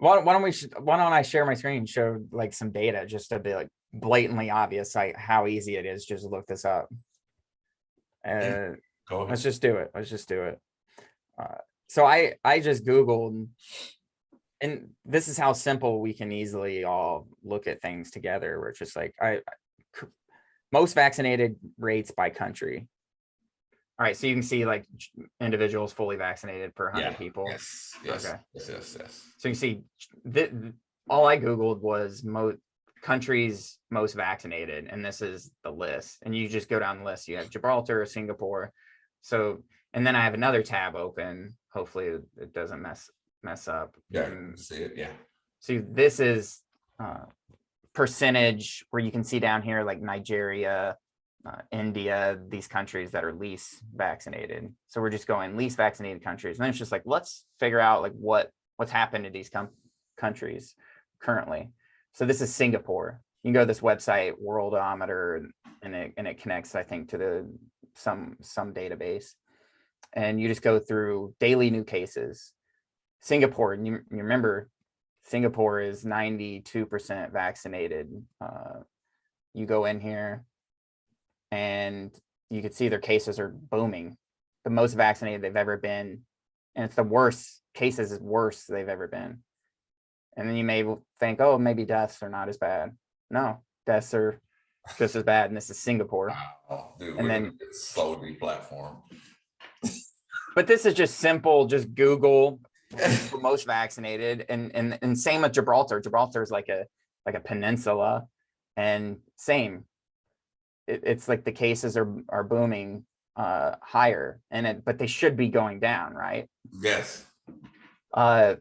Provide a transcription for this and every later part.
why don't I share my screen and show like some data just to be like blatantly obvious like how easy it is just to look this up. Yeah, go Let's ahead. just do it. Let's just do it. So I just Googled, and this is how simple we can easily all look at things together. Where it's just like most vaccinated rates by country. All right, so you can see like individuals fully vaccinated per 100 Yeah. people. Yes. Yes. Okay. Yes. So you see, all I Googled was countries most vaccinated, and this is the list. And you just go down the list. You have Gibraltar, Singapore. So, and then I have another tab open. Hopefully it doesn't mess up. Yeah. See it. Yeah. See, this is percentage where you can see down here like Nigeria, India, these countries that are least vaccinated. So we're just going least vaccinated countries. And then it's just like, let's figure out like what's happened to these countries currently. So this is Singapore. You can go to this website, Worldometer, and it connects, I think, to some database. And you just go through daily new cases. Singapore, and you remember, Singapore is 92% vaccinated. You go in here and you can see their cases are booming, the most vaccinated they've ever been. And it's the worst cases, is worse they've ever been. And then you may think, oh, maybe deaths are not as bad. No, deaths are just as bad. And this is Singapore. Wow, dude, and we're then gonna get so deplatformed. But this is just simple, just Google most vaccinated, and same with Gibraltar. Gibraltar is like a peninsula, and same. It's like the cases are booming higher, but they should be going down, right? Yes. And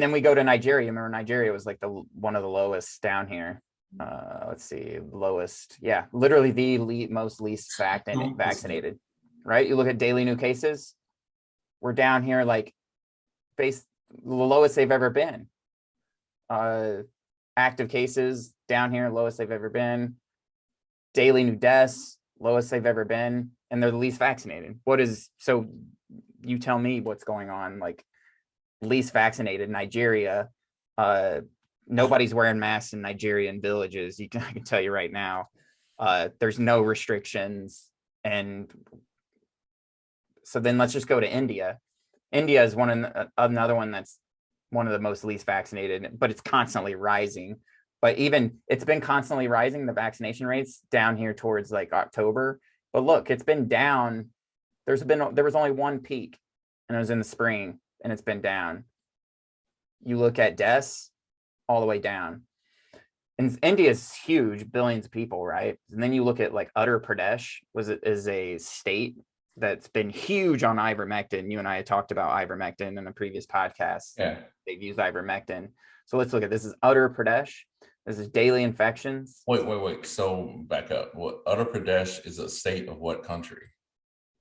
then we go to Nigeria. Remember, Nigeria was like one of the lowest down here. Let's see, lowest. Yeah, literally the most least vaccinated, right? You look at daily new cases. We're down here like the lowest they've ever been. Active cases down here, lowest they've ever been. Daily new deaths, lowest they've ever been, and they're the least vaccinated. So you tell me what's going on. Like, least vaccinated Nigeria, nobody's wearing masks in Nigerian villages. I can tell you right now. There's no restrictions. And so then let's just go to India. India is another one that's one of the most least vaccinated, but it's constantly rising. But even it's been constantly rising, the vaccination rates down here towards like October. But look, it's been down. There was only one peak, and it was in the spring, and it's been down. You look at deaths, all the way down. And India is huge, billions of people, right? And then you look at like Uttar Pradesh is a state that's been huge on ivermectin. You and I had talked about ivermectin in a previous podcast. Yeah. They've used ivermectin. So let's look at this. Is Uttar Pradesh. This is daily infections. Wait. So back up. What Uttar Pradesh is a state of what country?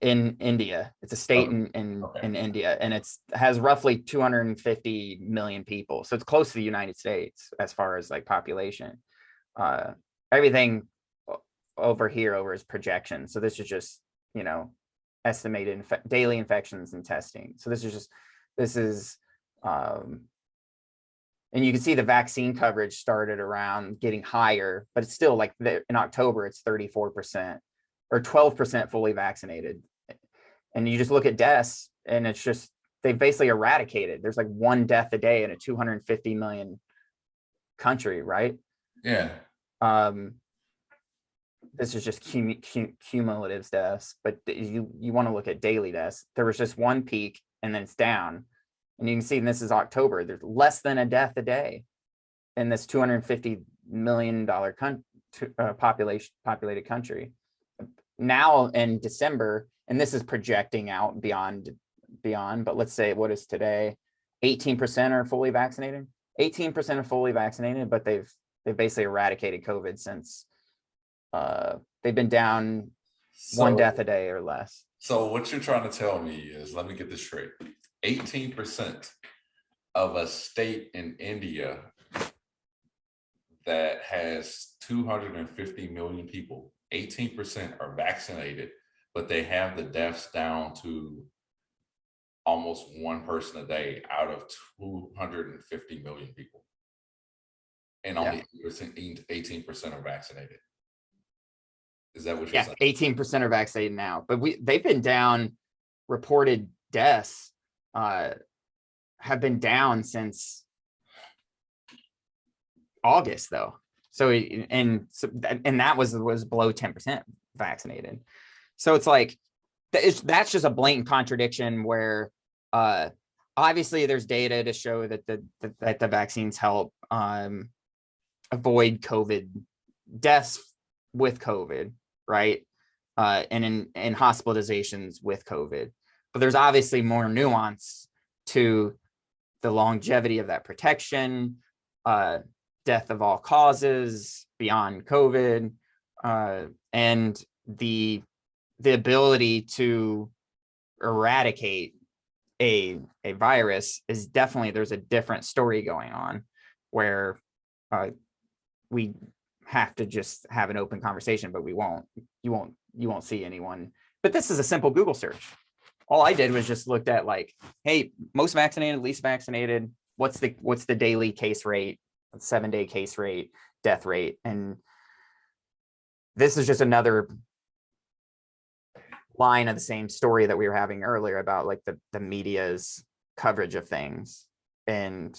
In India. It's a state in India, and it has roughly 250 million people. So it's close to the United States as far as like population. Everything over is projection. So this is just, estimated daily infections and testing. So this is and you can see the vaccine coverage started around getting higher, but it's still like in October, it's 34% or 12% fully vaccinated. And you just look at deaths, and it's just, they've basically eradicated. There's like one death a day in a 250 million country, right? Yeah. This is just cumulative deaths, but you want to look at daily deaths. There was just one peak, and then it's down. And you can see, and this is October, there's less than a death a day in this $250 million populated country. Now in December, and this is projecting out beyond, but let's say, what is today? 18% are fully vaccinated. 18% are fully vaccinated, but they've basically eradicated COVID since they've been down one death a day or less. So what you're trying to tell me is, let me get this straight. 18% of a state in India that has 250 million people, 18% are vaccinated, but they have the deaths down to almost one person a day out of 250 million people. And Yeah. only 18% are vaccinated. Is that what you're Yeah, saying? 18% are vaccinated now, but they've been down. Reported deaths have been down since August, though. So and that was below 10% vaccinated. So it's like that's just a blatant contradiction where obviously there's data to show that the vaccines help avoid COVID deaths with COVID, right? And in hospitalizations with COVID. But there's obviously more nuance to the longevity of that protection, death of all causes beyond COVID, and the ability to eradicate a virus is definitely, there's a different story going on where we have to just have an open conversation, but you won't see anyone. But this is a simple Google search. All I did was just looked at like, hey, most vaccinated, least vaccinated, what's the daily case rate, 7-day case rate, death rate. And this is just another line of the same story that we were having earlier about like the media's coverage of things. And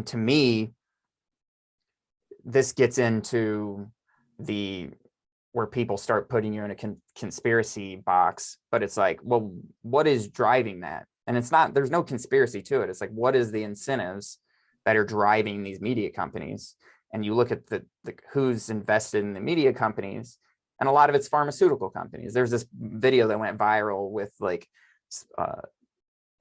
to me, this gets into where people start putting you in a conspiracy box, but it's like, well, what is driving that? And it's not, there's no conspiracy to it. It's like, what is the incentives that are driving these media companies? And you look at the who's invested in the media companies, and a lot of it's pharmaceutical companies. There's this video that went viral with like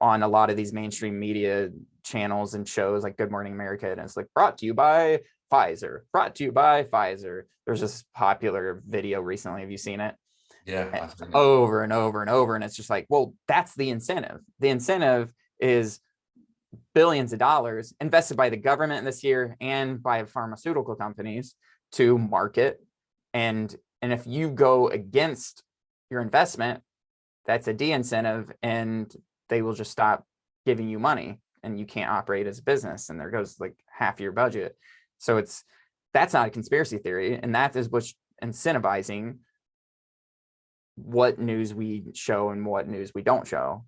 on a lot of these mainstream media channels and shows like Good Morning America, and it's like brought to you by Pfizer, brought to you by Pfizer. There's this popular video recently. Have you seen it? Yeah. Over and over and over. And it's just like, well, that's the incentive. The incentive is billions of dollars invested by the government this year and by pharmaceutical companies to market. And if you go against your investment, that's a de-incentive, and they will just stop giving you money and you can't operate as a business. And there goes like half your budget. So that's not a conspiracy theory. And that is what's incentivizing what news we show and what news we don't show.